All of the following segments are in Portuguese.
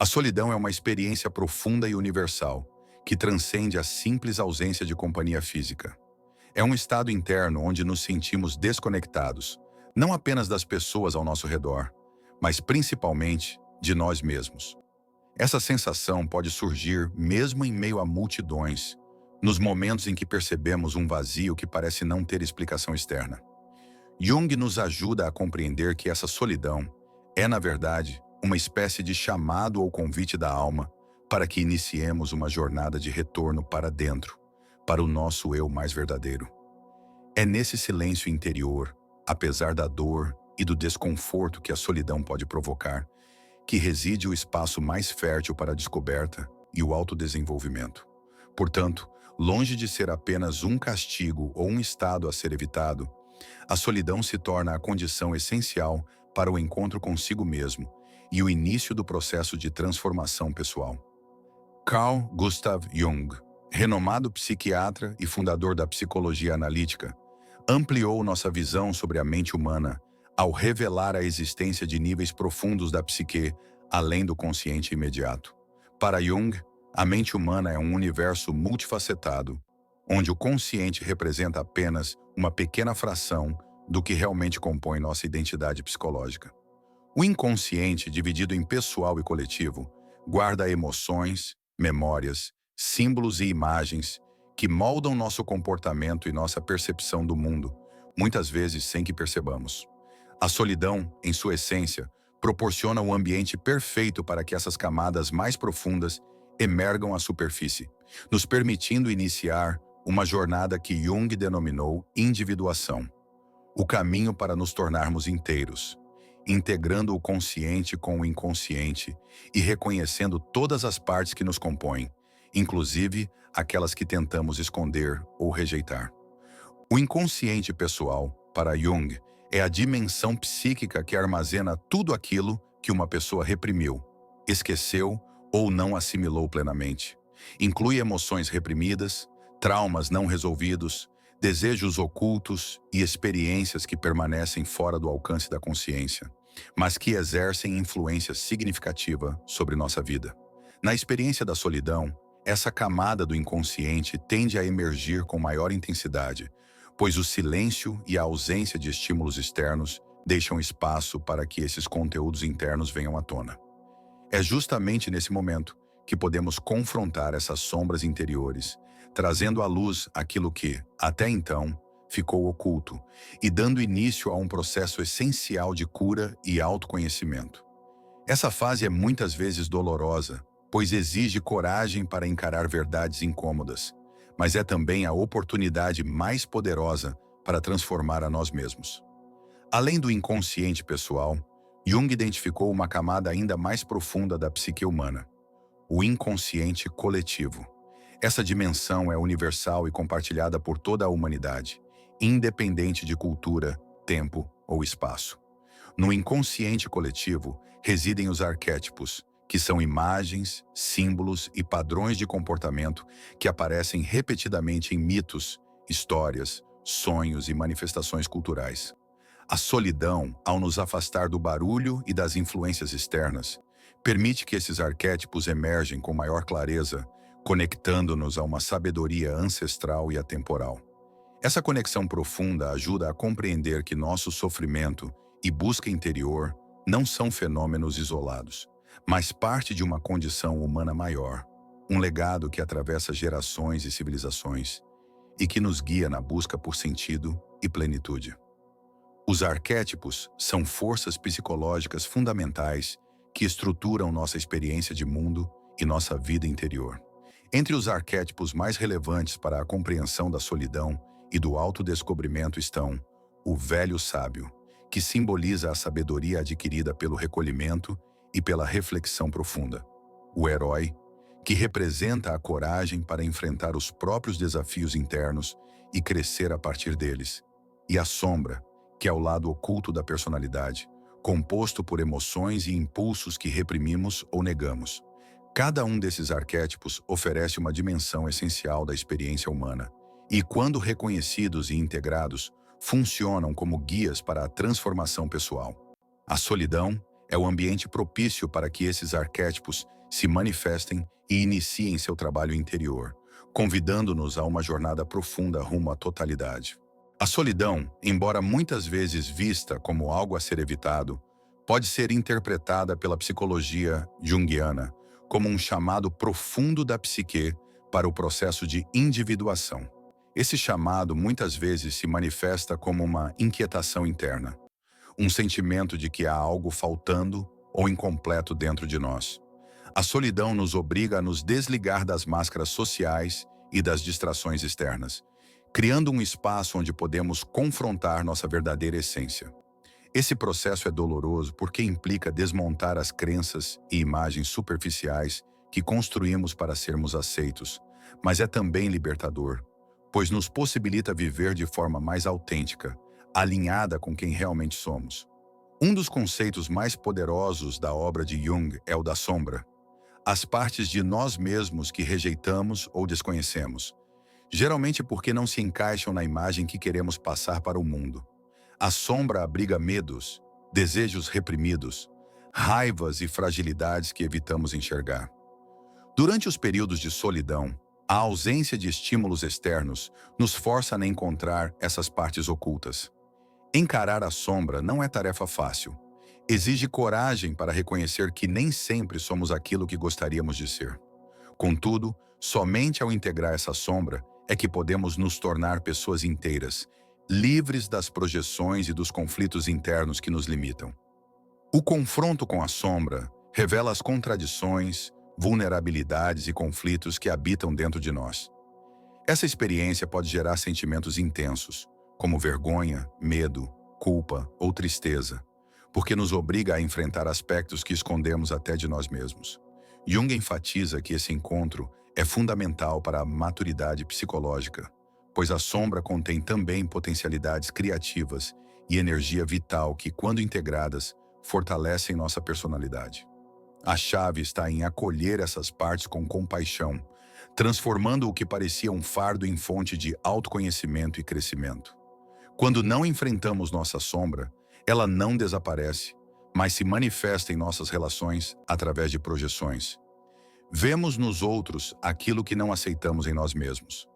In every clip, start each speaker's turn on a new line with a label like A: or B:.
A: solidão é uma experiência profunda e universal, que transcende a simples ausência de companhia física. É um estado interno onde nos sentimos desconectados, não apenas das pessoas ao nosso redor, mas principalmente de nós mesmos. Essa sensação pode surgir mesmo em meio a multidões, nos momentos em que percebemos um vazio que parece não ter explicação externa. Jung nos ajuda a compreender que essa solidão é, na verdade, uma espécie de chamado ou convite da alma para que iniciemos uma jornada de retorno para dentro, para o nosso eu mais verdadeiro. É nesse silêncio interior, apesar da dor e do desconforto que a solidão pode provocar, que reside o espaço mais fértil para a descoberta e o autodesenvolvimento. Portanto, longe de ser apenas um castigo ou um estado a ser evitado, a solidão se torna a condição essencial para o encontro consigo mesmo e o início do processo de transformação pessoal. Carl Gustav Jung, renomado psiquiatra e fundador da psicologia analítica, ampliou nossa visão sobre a mente humana ao revelar a existência de níveis profundos da psique além do consciente imediato. Para Jung, a mente humana é um universo multifacetado, onde o consciente representa apenas uma pequena fração do que realmente compõe nossa identidade psicológica. O inconsciente, dividido em pessoal e coletivo, guarda emoções, memórias, símbolos e imagens que moldam nosso comportamento e nossa percepção do mundo, muitas vezes sem que percebamos. A solidão, em sua essência, proporciona um ambiente perfeito para que essas camadas mais profundas emergam à superfície, nos permitindo iniciar uma jornada que Jung denominou individuação, o caminho para nos tornarmos inteiros, integrando o consciente com o inconsciente e reconhecendo todas as partes que nos compõem, inclusive aquelas que tentamos esconder ou rejeitar. O inconsciente pessoal, para Jung, é a dimensão psíquica que armazena tudo aquilo que uma pessoa reprimiu, esqueceu ou não assimilou plenamente. Inclui emoções reprimidas, traumas não resolvidos, desejos ocultos e experiências que permanecem fora do alcance da consciência, mas que exercem influência significativa sobre nossa vida. Na experiência da solidão, essa camada do inconsciente tende a emergir com maior intensidade, pois o silêncio e a ausência de estímulos externos deixam espaço para que esses conteúdos internos venham à tona. É justamente nesse momento que podemos confrontar essas sombras interiores, trazendo à luz aquilo que, até então, ficou oculto e dando início a um processo essencial de cura e autoconhecimento. Essa fase é muitas vezes dolorosa, pois exige coragem para encarar verdades incômodas, mas é também a oportunidade mais poderosa para transformar a nós mesmos. Além do inconsciente pessoal, Jung identificou uma camada ainda mais profunda da psique humana, o inconsciente coletivo. Essa dimensão é universal e compartilhada por toda a humanidade, independente de cultura, tempo ou espaço. No inconsciente coletivo residem os arquétipos, que são imagens, símbolos e padrões de comportamento que aparecem repetidamente em mitos, histórias, sonhos e manifestações culturais. A solidão, ao nos afastar do barulho e das influências externas, permite que esses arquétipos emergem com maior clareza, conectando-nos a uma sabedoria ancestral e atemporal. Essa conexão profunda ajuda a compreender que nosso sofrimento e busca interior não são fenômenos isolados, mas parte de uma condição humana maior, um legado que atravessa gerações e civilizações e que nos guia na busca por sentido e plenitude. Os arquétipos são forças psicológicas fundamentais que estruturam nossa experiência de mundo e nossa vida interior. Entre os arquétipos mais relevantes para a compreensão da solidão e do autodescobrimento estão o velho sábio, que simboliza a sabedoria adquirida pelo recolhimento e pela reflexão profunda. O herói, que representa a coragem para enfrentar os próprios desafios internos e crescer a partir deles. E a sombra, que é o lado oculto da personalidade, composto por emoções e impulsos que reprimimos ou negamos. Cada um desses arquétipos oferece uma dimensão essencial da experiência humana, e quando reconhecidos e integrados, funcionam como guias para a transformação pessoal. A solidão é o ambiente propício para que esses arquétipos se manifestem e iniciem seu trabalho interior, convidando-nos a uma jornada profunda rumo à totalidade. A solidão, embora muitas vezes vista como algo a ser evitado, pode ser interpretada pela psicologia junguiana como um chamado profundo da psique para o processo de individuação. Esse chamado muitas vezes se manifesta como uma inquietação interna, um sentimento de que há algo faltando ou incompleto dentro de nós. A solidão nos obriga a nos desligar das máscaras sociais e das distrações externas, criando um espaço onde podemos confrontar nossa verdadeira essência. Esse processo é doloroso porque implica desmontar as crenças e imagens superficiais que construímos para sermos aceitos, mas é também libertador, pois nos possibilita viver de forma mais autêntica, alinhada com quem realmente somos. Um dos conceitos mais poderosos da obra de Jung é o da sombra, as partes de nós mesmos que rejeitamos ou desconhecemos, geralmente porque não se encaixam na imagem que queremos passar para o mundo. A sombra abriga medos, desejos reprimidos, raivas e fragilidades que evitamos enxergar. Durante os períodos de solidão, a ausência de estímulos externos nos força a encontrar essas partes ocultas. Encarar a sombra não é tarefa fácil. Exige coragem para reconhecer que nem sempre somos aquilo que gostaríamos de ser. Contudo, somente ao integrar essa sombra é que podemos nos tornar pessoas inteiras, livres das projeções e dos conflitos internos que nos limitam. O confronto com a sombra revela as contradições, vulnerabilidades e conflitos que habitam dentro de nós. Essa experiência pode gerar sentimentos intensos, como vergonha, medo, culpa ou tristeza, porque nos obriga a enfrentar aspectos que escondemos até de nós mesmos. Jung enfatiza que esse encontro é fundamental para a maturidade psicológica, pois a sombra contém também potencialidades criativas e energia vital que, quando integradas, fortalecem nossa personalidade. A chave está em acolher essas partes com compaixão, transformando o que parecia um fardo em fonte de autoconhecimento e crescimento. Quando não enfrentamos nossa sombra, ela não desaparece, mas se manifesta em nossas relações através de projeções. Vemos nos outros aquilo que não aceitamos em nós mesmos.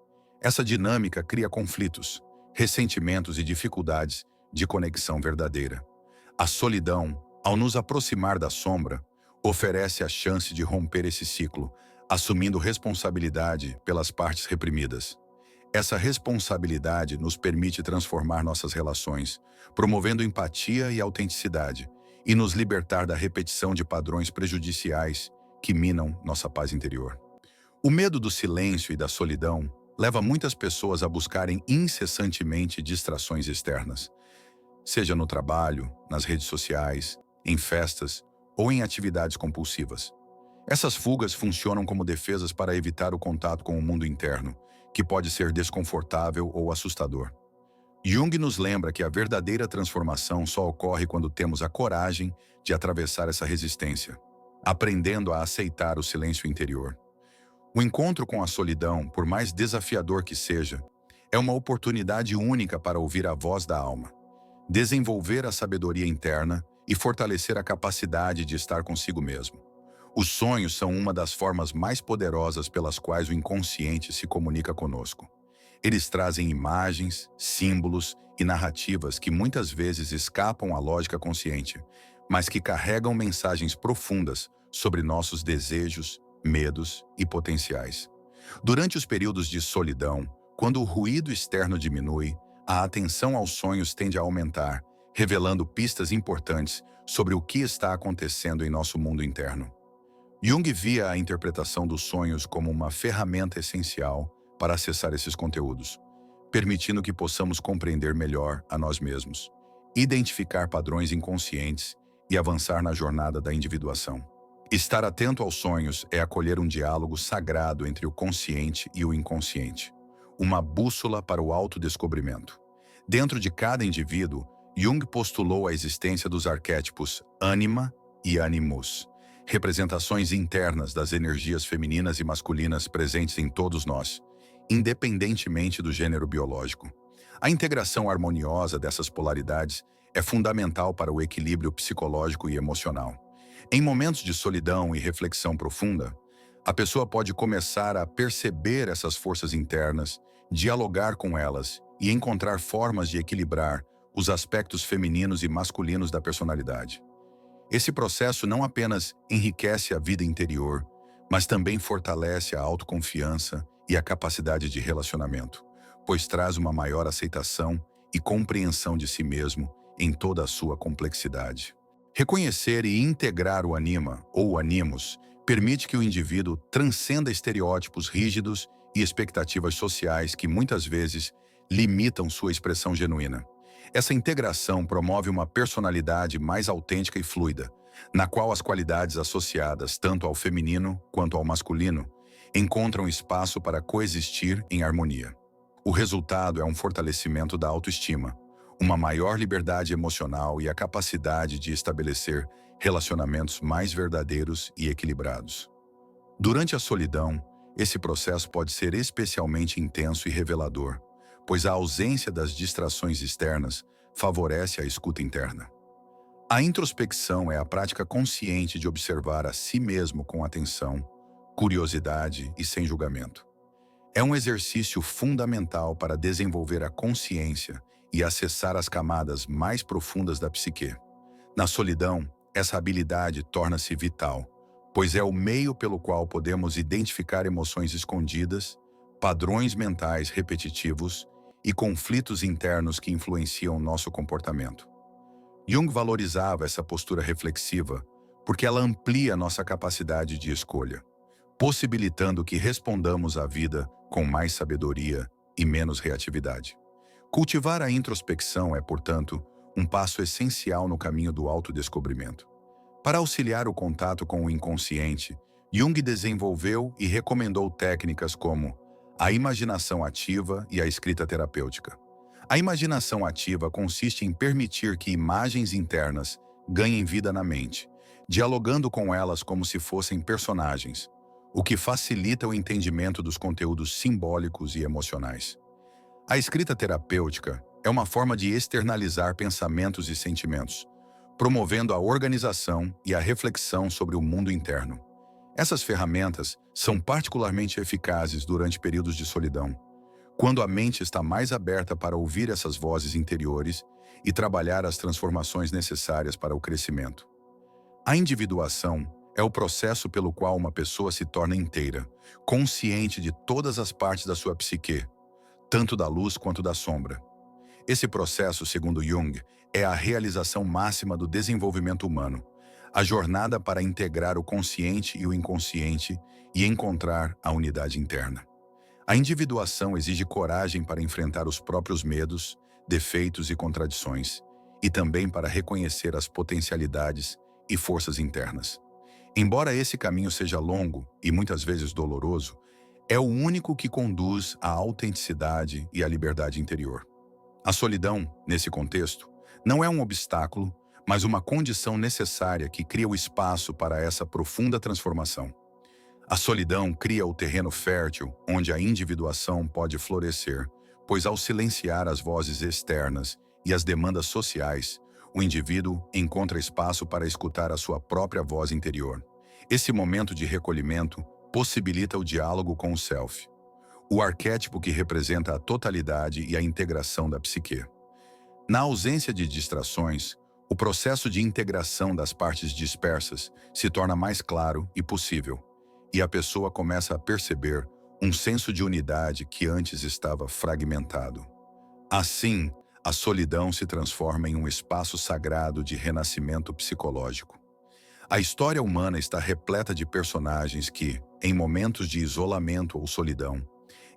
A: Essa dinâmica cria conflitos, ressentimentos e dificuldades de conexão verdadeira. A solidão, ao nos aproximar da sombra, oferece a chance de romper esse ciclo, assumindo responsabilidade pelas partes reprimidas. Essa responsabilidade nos permite transformar nossas relações, promovendo empatia e autenticidade, e nos libertar da repetição de padrões prejudiciais que minam nossa paz interior. O medo do silêncio e da solidão leva muitas pessoas a buscarem incessantemente distrações externas, seja no trabalho, nas redes sociais, em festas ou em atividades compulsivas. Essas fugas funcionam como defesas para evitar o contato com o mundo interno, que pode ser desconfortável ou assustador. Jung nos lembra que a verdadeira transformação só ocorre quando temos a coragem de atravessar essa resistência, aprendendo a aceitar o silêncio interior. O encontro com a solidão, por mais desafiador que seja, é uma oportunidade única para ouvir a voz da alma, desenvolver a sabedoria interna e fortalecer a capacidade de estar consigo mesmo. Os sonhos são uma das formas mais poderosas pelas quais o inconsciente se comunica conosco. Eles trazem imagens, símbolos e narrativas que muitas vezes escapam à lógica consciente, mas que carregam mensagens profundas sobre nossos desejos, medos e potenciais. Durante os períodos de solidão, quando o ruído externo diminui, a atenção aos sonhos tende a aumentar, revelando pistas importantes sobre o que está acontecendo em nosso mundo interno. Jung via a interpretação dos sonhos como uma ferramenta essencial para acessar esses conteúdos, permitindo que possamos compreender melhor a nós mesmos, identificar padrões inconscientes e avançar na jornada da individuação. Estar atento aos sonhos é acolher um diálogo sagrado entre o consciente e o inconsciente, uma bússola para o autodescobrimento. Dentro de cada indivíduo, Jung postulou a existência dos arquétipos ânima e animus, representações internas das energias femininas e masculinas presentes em todos nós, independentemente do gênero biológico. A integração harmoniosa dessas polaridades é fundamental para o equilíbrio psicológico e emocional. Em momentos de solidão e reflexão profunda, a pessoa pode começar a perceber essas forças internas, dialogar com elas e encontrar formas de equilibrar os aspectos femininos e masculinos da personalidade. Esse processo não apenas enriquece a vida interior, mas também fortalece a autoconfiança e a capacidade de relacionamento, pois traz uma maior aceitação e compreensão de si mesmo em toda a sua complexidade. Reconhecer e integrar o anima, ou animus, permite que o indivíduo transcenda estereótipos rígidos e expectativas sociais que muitas vezes limitam sua expressão genuína. Essa integração promove uma personalidade mais autêntica e fluida, na qual as qualidades associadas tanto ao feminino quanto ao masculino encontram espaço para coexistir em harmonia. O resultado é um fortalecimento da autoestima, uma maior liberdade emocional e a capacidade de estabelecer relacionamentos mais verdadeiros e equilibrados. Durante a solidão, esse processo pode ser especialmente intenso e revelador, pois a ausência das distrações externas favorece a escuta interna. A introspecção é a prática consciente de observar a si mesmo com atenção, curiosidade e sem julgamento. É um exercício fundamental para desenvolver a consciência e acessar as camadas mais profundas da psique. Na solidão, essa habilidade torna-se vital, pois é o meio pelo qual podemos identificar emoções escondidas, padrões mentais repetitivos e conflitos internos que influenciam nosso comportamento. Jung valorizava essa postura reflexiva porque ela amplia nossa capacidade de escolha, possibilitando que respondamos à vida com mais sabedoria e menos reatividade. Cultivar a introspecção é, portanto, um passo essencial no caminho do autodescobrimento. Para auxiliar o contato com o inconsciente, Jung desenvolveu e recomendou técnicas como a imaginação ativa e a escrita terapêutica. A imaginação ativa consiste em permitir que imagens internas ganhem vida na mente, dialogando com elas como se fossem personagens, o que facilita o entendimento dos conteúdos simbólicos e emocionais. A escrita terapêutica é uma forma de externalizar pensamentos e sentimentos, promovendo a organização e a reflexão sobre o mundo interno. Essas ferramentas são particularmente eficazes durante períodos de solidão, quando a mente está mais aberta para ouvir essas vozes interiores e trabalhar as transformações necessárias para o crescimento. A individuação é o processo pelo qual uma pessoa se torna inteira, consciente de todas as partes da sua psique, tanto da luz quanto da sombra. Esse processo, segundo Jung, é a realização máxima do desenvolvimento humano, a jornada para integrar o consciente e o inconsciente e encontrar a unidade interna. A individuação exige coragem para enfrentar os próprios medos, defeitos e contradições, e também para reconhecer as potencialidades e forças internas. Embora esse caminho seja longo e muitas vezes doloroso, é o único que conduz à autenticidade e à liberdade interior. A solidão, nesse contexto, não é um obstáculo, mas uma condição necessária que cria o espaço para essa profunda transformação. A solidão cria o terreno fértil onde a individuação pode florescer, pois ao silenciar as vozes externas e as demandas sociais, o indivíduo encontra espaço para escutar a sua própria voz interior. Esse momento de recolhimento possibilita o diálogo com o self, o arquétipo que representa a totalidade e a integração da psique. Na ausência de distrações, o processo de integração das partes dispersas se torna mais claro e possível, e a pessoa começa a perceber um senso de unidade que antes estava fragmentado. Assim, a solidão se transforma em um espaço sagrado de renascimento psicológico. A história humana está repleta de personagens que, em momentos de isolamento ou solidão,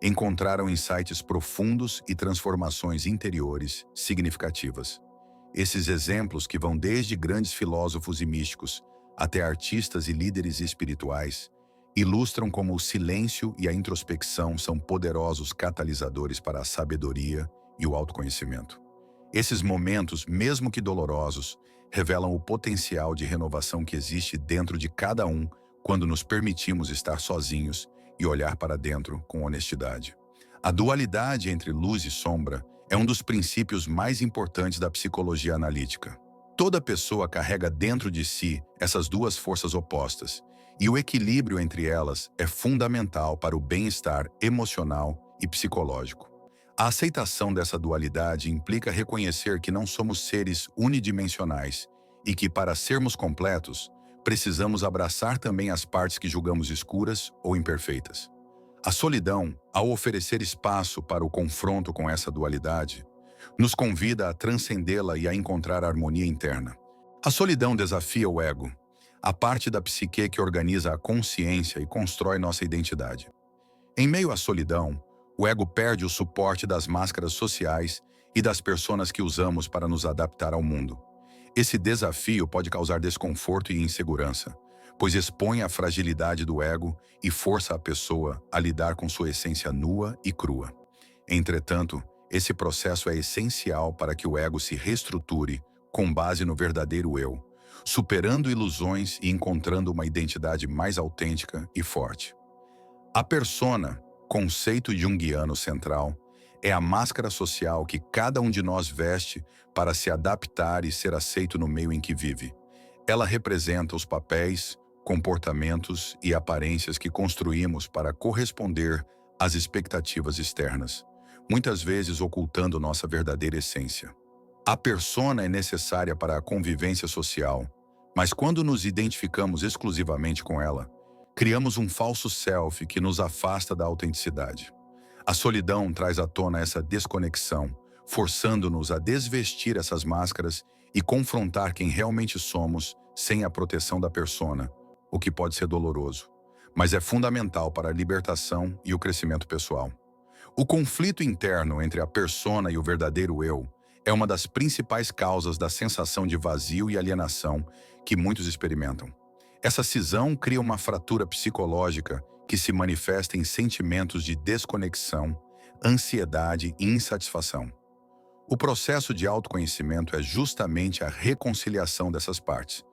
A: encontraram insights profundos e transformações interiores significativas. Esses exemplos, que vão desde grandes filósofos e místicos até artistas e líderes espirituais, ilustram como o silêncio e a introspecção são poderosos catalisadores para a sabedoria e o autoconhecimento. Esses momentos, mesmo que dolorosos, revelam o potencial de renovação que existe dentro de cada um quando nos permitimos estar sozinhos e olhar para dentro com honestidade. A dualidade entre luz e sombra é um dos princípios mais importantes da psicologia analítica. Toda pessoa carrega dentro de si essas duas forças opostas, e o equilíbrio entre elas é fundamental para o bem-estar emocional e psicológico. A aceitação dessa dualidade implica reconhecer que não somos seres unidimensionais e que, para sermos completos, precisamos abraçar também as partes que julgamos escuras ou imperfeitas. A solidão, ao oferecer espaço para o confronto com essa dualidade, nos convida a transcendê-la e a encontrar harmonia interna. A solidão desafia o ego, a parte da psique que organiza a consciência e constrói nossa identidade. Em meio à solidão, o ego perde o suporte das máscaras sociais e das personas que usamos para nos adaptar ao mundo. Esse desafio pode causar desconforto e insegurança, pois expõe a fragilidade do ego e força a pessoa a lidar com sua essência nua e crua. Entretanto, esse processo é essencial para que o ego se reestruture com base no verdadeiro eu, superando ilusões e encontrando uma identidade mais autêntica e forte. A persona, conceito junguiano central, é a máscara social que cada um de nós veste para se adaptar e ser aceito no meio em que vive. Ela representa os papéis, comportamentos e aparências que construímos para corresponder às expectativas externas, muitas vezes ocultando nossa verdadeira essência. A persona é necessária para a convivência social, mas quando nos identificamos exclusivamente com ela, criamos um falso self que nos afasta da autenticidade. A solidão traz à tona essa desconexão, forçando-nos a desvestir essas máscaras e confrontar quem realmente somos sem a proteção da persona, o que pode ser doloroso, mas é fundamental para a libertação e o crescimento pessoal. O conflito interno entre a persona e o verdadeiro eu é uma das principais causas da sensação de vazio e alienação que muitos experimentam. Essa cisão cria uma fratura psicológica que se manifesta em sentimentos de desconexão, ansiedade e insatisfação. O processo de autoconhecimento é justamente a reconciliação dessas partes,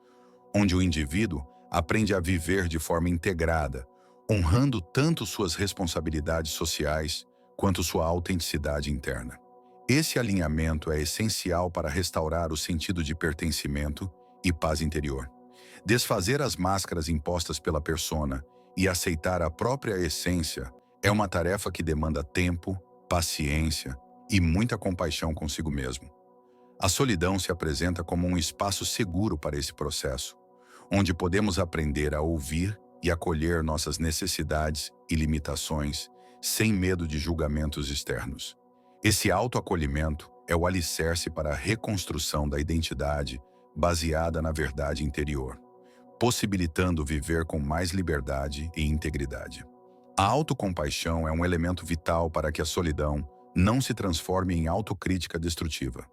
A: onde o indivíduo aprende a viver de forma integrada, honrando tanto suas responsabilidades sociais quanto sua autenticidade interna. Esse alinhamento é essencial para restaurar o sentido de pertencimento e paz interior. Desfazer as máscaras impostas pela persona e aceitar a própria essência é uma tarefa que demanda tempo, paciência e muita compaixão consigo mesmo. A solidão se apresenta como um espaço seguro para esse processo, onde podemos aprender a ouvir e acolher nossas necessidades e limitações sem medo de julgamentos externos. Esse autoacolhimento é o alicerce para a reconstrução da identidade baseada na verdade interior, possibilitando viver com mais liberdade e integridade. A autocompaixão é um elemento vital para que a solidão não se transforme em autocrítica destrutiva.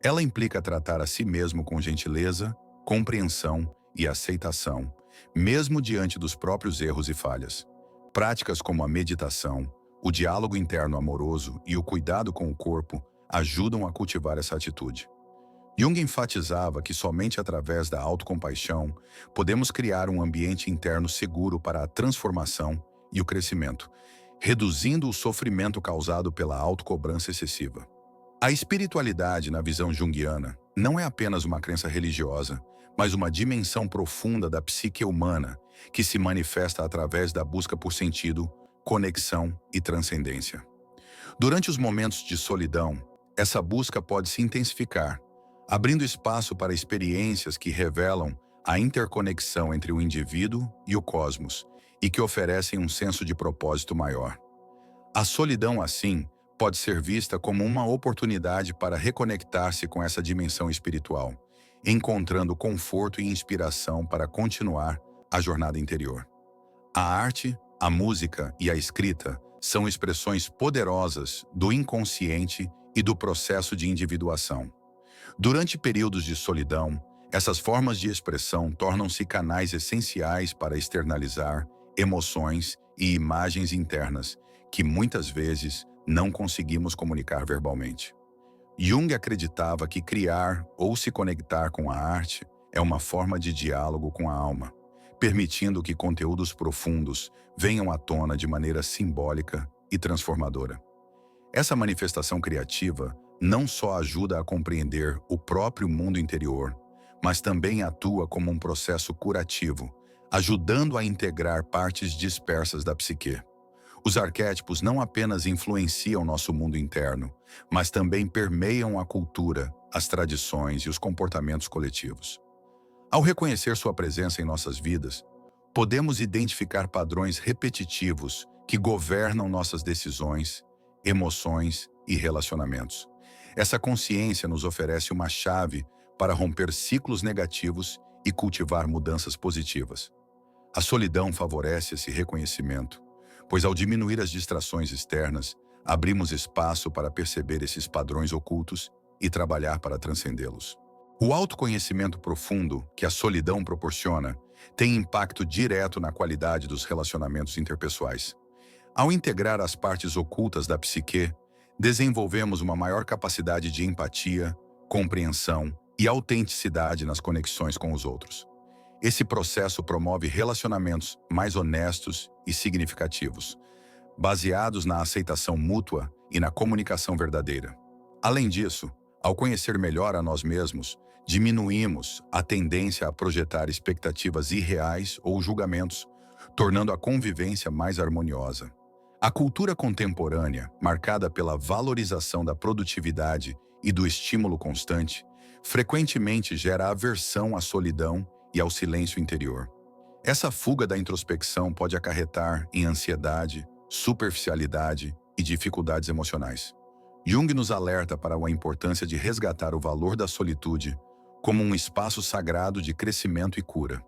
A: Ela implica tratar a si mesmo com gentileza, compreensão e aceitação, mesmo diante dos próprios erros e falhas. Práticas como a meditação, o diálogo interno amoroso e o cuidado com o corpo ajudam a cultivar essa atitude. Jung enfatizava que somente através da autocompaixão podemos criar um ambiente interno seguro para a transformação e o crescimento, reduzindo o sofrimento causado pela autocobrança excessiva. A espiritualidade, na visão junguiana, não é apenas uma crença religiosa, mas uma dimensão profunda da psique humana que se manifesta através da busca por sentido, conexão e transcendência. Durante os momentos de solidão, essa busca pode se intensificar, abrindo espaço para experiências que revelam a interconexão entre o indivíduo e o cosmos e que oferecem um senso de propósito maior. A solidão, assim, pode ser vista como uma oportunidade para reconectar-se com essa dimensão espiritual, encontrando conforto e inspiração para continuar a jornada interior. A arte, a música e a escrita são expressões poderosas do inconsciente e do processo de individuação. Durante períodos de solidão, essas formas de expressão tornam-se canais essenciais para externalizar emoções e imagens internas que muitas vezes não conseguimos comunicar verbalmente. Jung acreditava que criar ou se conectar com a arte é uma forma de diálogo com a alma, permitindo que conteúdos profundos venham à tona de maneira simbólica e transformadora. Essa manifestação criativa não só ajuda a compreender o próprio mundo interior, mas também atua como um processo curativo, ajudando a integrar partes dispersas da psique. Os arquétipos não apenas influenciam nosso mundo interno, mas também permeiam a cultura, as tradições e os comportamentos coletivos. Ao reconhecer sua presença em nossas vidas, podemos identificar padrões repetitivos que governam nossas decisões, emoções e relacionamentos. Essa consciência nos oferece uma chave para romper ciclos negativos e cultivar mudanças positivas. A solidão favorece esse reconhecimento, pois ao diminuir as distrações externas, abrimos espaço para perceber esses padrões ocultos e trabalhar para transcendê-los. O autoconhecimento profundo que a solidão proporciona tem impacto direto na qualidade dos relacionamentos interpessoais. Ao integrar as partes ocultas da psique, desenvolvemos uma maior capacidade de empatia, compreensão e autenticidade nas conexões com os outros. Esse processo promove relacionamentos mais honestos e significativos, baseados na aceitação mútua e na comunicação verdadeira. Além disso, ao conhecer melhor a nós mesmos, diminuímos a tendência a projetar expectativas irreais ou julgamentos, tornando a convivência mais harmoniosa. A cultura contemporânea, marcada pela valorização da produtividade e do estímulo constante, frequentemente gera aversão à solidão e ao silêncio interior. Essa fuga da introspecção pode acarretar em ansiedade, superficialidade e dificuldades emocionais. Jung nos alerta para a importância de resgatar o valor da solitude como um espaço sagrado de crescimento e cura.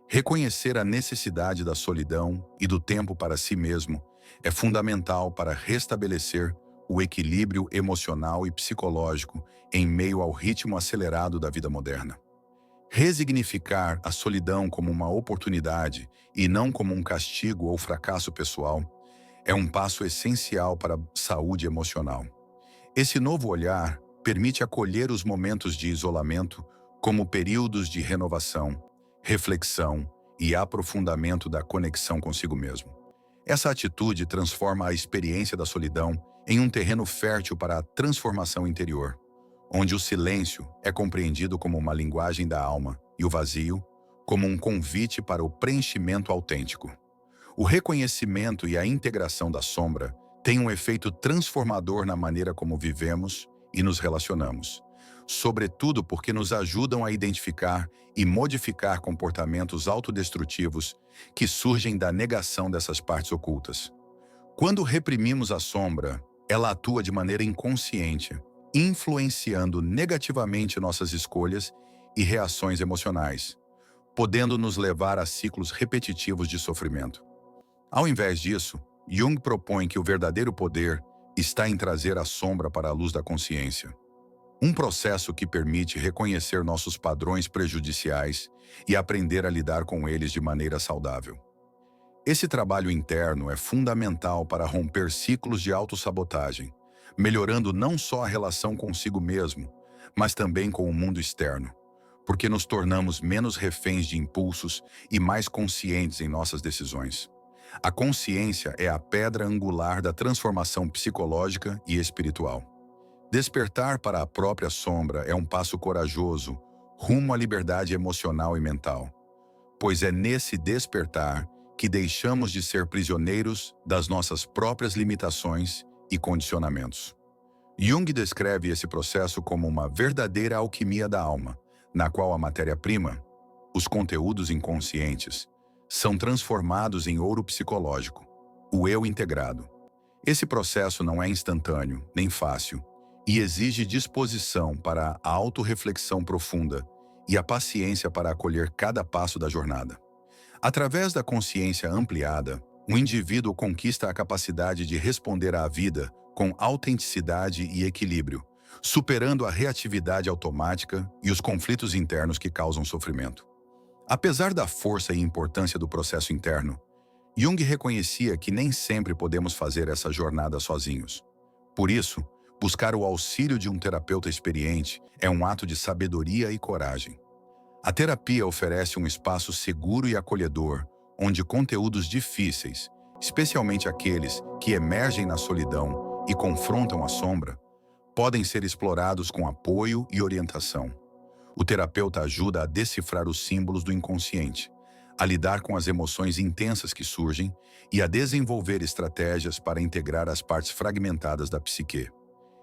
A: Reconhecer a necessidade da solidão e do tempo para si mesmo é fundamental para restabelecer o equilíbrio emocional e psicológico em meio ao ritmo acelerado da vida moderna. Resignificar a solidão como uma oportunidade e não como um castigo ou fracasso pessoal é um passo essencial para a saúde emocional. Esse novo olhar permite acolher os momentos de isolamento como períodos de renovação, reflexão e aprofundamento da conexão consigo mesmo. Essa atitude transforma a experiência da solidão em um terreno fértil para a transformação interior, onde o silêncio é compreendido como uma linguagem da alma e o vazio como um convite para o preenchimento autêntico. O reconhecimento e a integração da sombra têm um efeito transformador na maneira como vivemos e nos relacionamos, sobretudo porque nos ajudam a identificar e modificar comportamentos autodestrutivos que surgem da negação dessas partes ocultas. Quando reprimimos a sombra, ela atua de maneira inconsciente, influenciando negativamente nossas escolhas e reações emocionais, podendo nos levar a ciclos repetitivos de sofrimento. Ao invés disso, Jung propõe que o verdadeiro poder está em trazer a sombra para a luz da consciência. Um processo que permite reconhecer nossos padrões prejudiciais e aprender a lidar com eles de maneira saudável. Esse trabalho interno é fundamental para romper ciclos de autossabotagem, melhorando não só a relação consigo mesmo, mas também com o mundo externo, porque nos tornamos menos reféns de impulsos e mais conscientes em nossas decisões. A consciência é a pedra angular da transformação psicológica e espiritual. Despertar para a própria sombra é um passo corajoso rumo à liberdade emocional e mental, pois é nesse despertar que deixamos de ser prisioneiros das nossas próprias limitações e condicionamentos. Jung descreve esse processo como uma verdadeira alquimia da alma, na qual a matéria-prima, os conteúdos inconscientes, são transformados em ouro psicológico, o eu integrado. Esse processo não é instantâneo, nem fácil, e exige disposição para a autorreflexão profunda e a paciência para acolher cada passo da jornada. Através da consciência ampliada, o indivíduo conquista a capacidade de responder à vida com autenticidade e equilíbrio, superando a reatividade automática e os conflitos internos que causam sofrimento. Apesar da força e importância do processo interno, Jung reconhecia que nem sempre podemos fazer essa jornada sozinhos. Por isso, buscar o auxílio de um terapeuta experiente é um ato de sabedoria e coragem. A terapia oferece um espaço seguro e acolhedor, onde conteúdos difíceis, especialmente aqueles que emergem na solidão e confrontam a sombra, podem ser explorados com apoio e orientação. O terapeuta ajuda a decifrar os símbolos do inconsciente, a lidar com as emoções intensas que surgem e a desenvolver estratégias para integrar as partes fragmentadas da psique.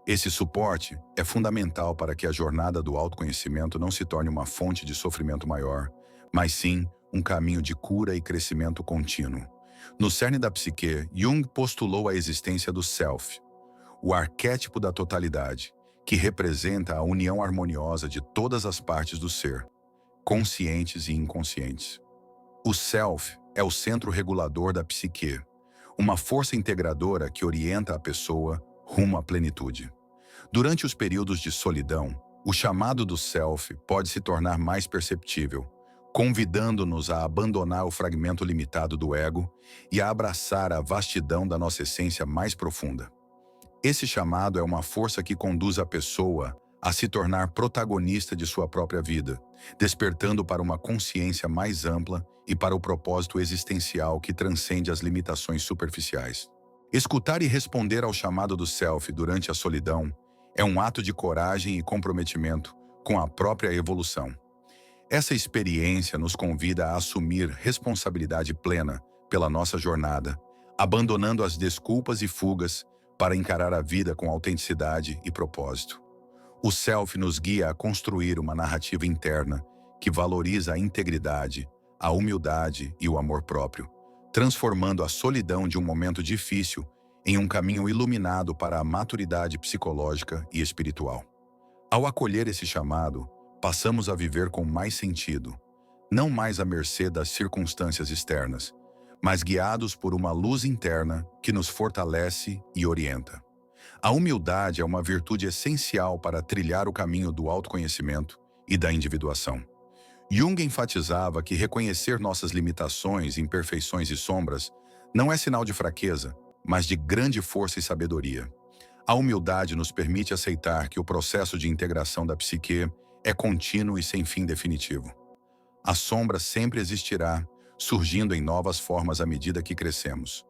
A: Esse suporte é fundamental para que a jornada do autoconhecimento não se torne uma fonte de sofrimento maior, mas sim um caminho de cura e crescimento contínuo. No cerne da psique, Jung postulou a existência do self, o arquétipo da totalidade, que representa a união harmoniosa de todas as partes do ser, conscientes e inconscientes. O self é o centro regulador da psique, uma força integradora que orienta a pessoa rumo à plenitude. Durante os períodos de solidão, o chamado do self pode se tornar mais perceptível, convidando-nos a abandonar o fragmento limitado do ego e a abraçar a vastidão da nossa essência mais profunda. Esse chamado é uma força que conduz a pessoa a se tornar protagonista de sua própria vida, despertando para uma consciência mais ampla e para o propósito existencial que transcende as limitações superficiais. Escutar e responder ao chamado do self durante a solidão é um ato de coragem e comprometimento com a própria evolução. Essa experiência nos convida a assumir responsabilidade plena pela nossa jornada, abandonando as desculpas e fugas para encarar a vida com autenticidade e propósito. O self nos guia a construir uma narrativa interna que valoriza a integridade, a humildade e o amor próprio, transformando a solidão de um momento difícil em um caminho iluminado para a maturidade psicológica e espiritual. Ao acolher esse chamado, passamos a viver com mais sentido, não mais à mercê das circunstâncias externas, mas guiados por uma luz interna que nos fortalece e orienta. A humildade é uma virtude essencial para trilhar o caminho do autoconhecimento e da individuação. Jung enfatizava que reconhecer nossas limitações, imperfeições e sombras não é sinal de fraqueza, mas de grande força e sabedoria. A humildade nos permite aceitar que o processo de integração da psique é contínuo e sem fim definitivo. A sombra sempre existirá, surgindo em novas formas à medida que crescemos.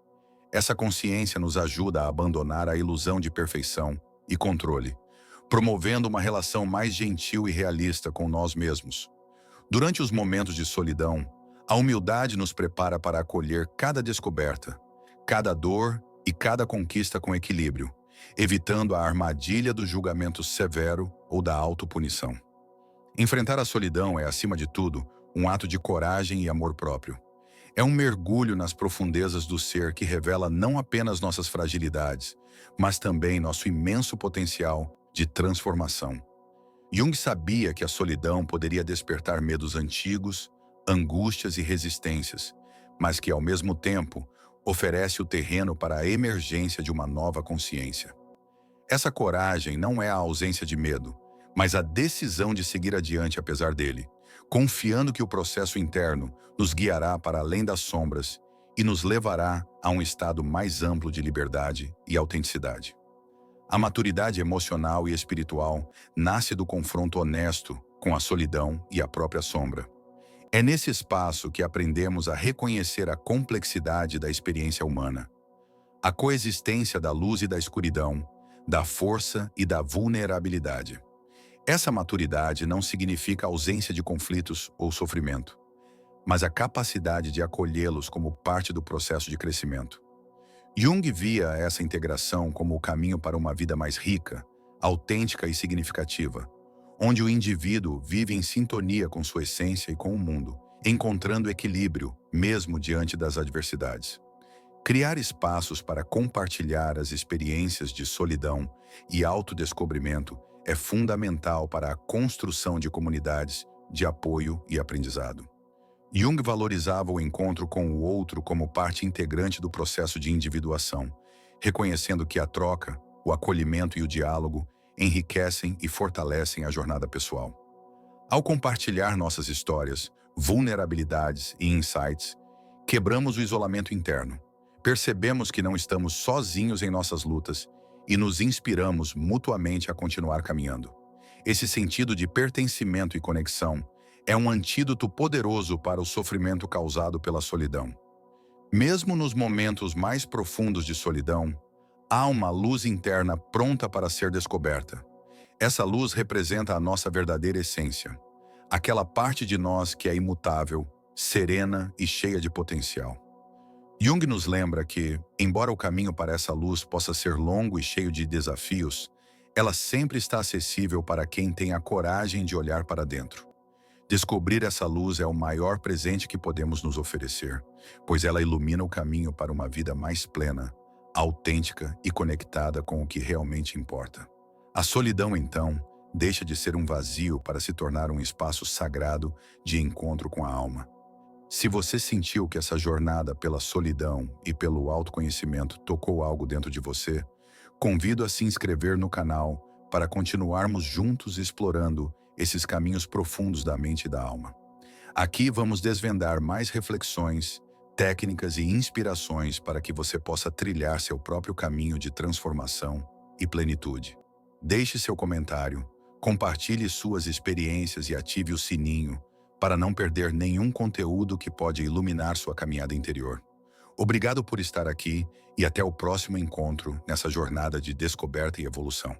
A: Essa consciência nos ajuda a abandonar a ilusão de perfeição e controle, promovendo uma relação mais gentil e realista com nós mesmos. Durante os momentos de solidão, a humildade nos prepara para acolher cada descoberta, cada dor e cada conquista com equilíbrio, evitando a armadilha do julgamento severo ou da autopunição. Enfrentar a solidão é, acima de tudo, um ato de coragem e amor próprio. É um mergulho nas profundezas do ser que revela não apenas nossas fragilidades, mas também nosso imenso potencial de transformação. Jung sabia que a solidão poderia despertar medos antigos, angústias e resistências, mas que, ao mesmo tempo, oferece o terreno para a emergência de uma nova consciência. Essa coragem não é a ausência de medo, mas a decisão de seguir adiante apesar dele, confiando que o processo interno nos guiará para além das sombras e nos levará a um estado mais amplo de liberdade e autenticidade. A maturidade emocional e espiritual nasce do confronto honesto com a solidão e a própria sombra. É nesse espaço que aprendemos a reconhecer a complexidade da experiência humana, a coexistência da luz e da escuridão, da força e da vulnerabilidade. Essa maturidade não significa ausência de conflitos ou sofrimento, mas a capacidade de acolhê-los como parte do processo de crescimento. Jung via essa integração como o caminho para uma vida mais rica, autêntica e significativa, onde o indivíduo vive em sintonia com sua essência e com o mundo, encontrando equilíbrio mesmo diante das adversidades. Criar espaços para compartilhar as experiências de solidão e autodescobrimento é fundamental para a construção de comunidades de apoio e aprendizado. Jung valorizava o encontro com o outro como parte integrante do processo de individuação, reconhecendo que a troca, o acolhimento e o diálogo enriquecem e fortalecem a jornada pessoal. Ao compartilhar nossas histórias, vulnerabilidades e insights, quebramos o isolamento interno, percebemos que não estamos sozinhos em nossas lutas e nos inspiramos mutuamente a continuar caminhando. Esse sentido de pertencimento e conexão é um antídoto poderoso para o sofrimento causado pela solidão. Mesmo nos momentos mais profundos de solidão, Há uma luz interna pronta para ser descoberta. Essa luz representa a nossa verdadeira essência, aquela parte de nós que é imutável, serena e cheia de potencial. Jung nos lembra que, embora o caminho para essa luz possa ser longo e cheio de desafios, ela sempre está acessível para quem tem a coragem de olhar para dentro. Descobrir essa luz é o maior presente que podemos nos oferecer, pois ela ilumina o caminho para uma vida mais plena, autêntica e conectada com o que realmente importa. A solidão, então, deixa de ser um vazio para se tornar um espaço sagrado de encontro com a alma. Se você sentiu que essa jornada pela solidão e pelo autoconhecimento tocou algo dentro de você, convido a se inscrever no canal para continuarmos juntos explorando esses caminhos profundos da mente e da alma. Aqui vamos desvendar mais reflexões, técnicas e inspirações para que você possa trilhar seu próprio caminho de transformação e plenitude. Deixe seu comentário, compartilhe suas experiências e ative o sininho para não perder nenhum conteúdo que pode iluminar sua caminhada interior. Obrigado por estar aqui e até o próximo encontro nessa jornada de descoberta e evolução.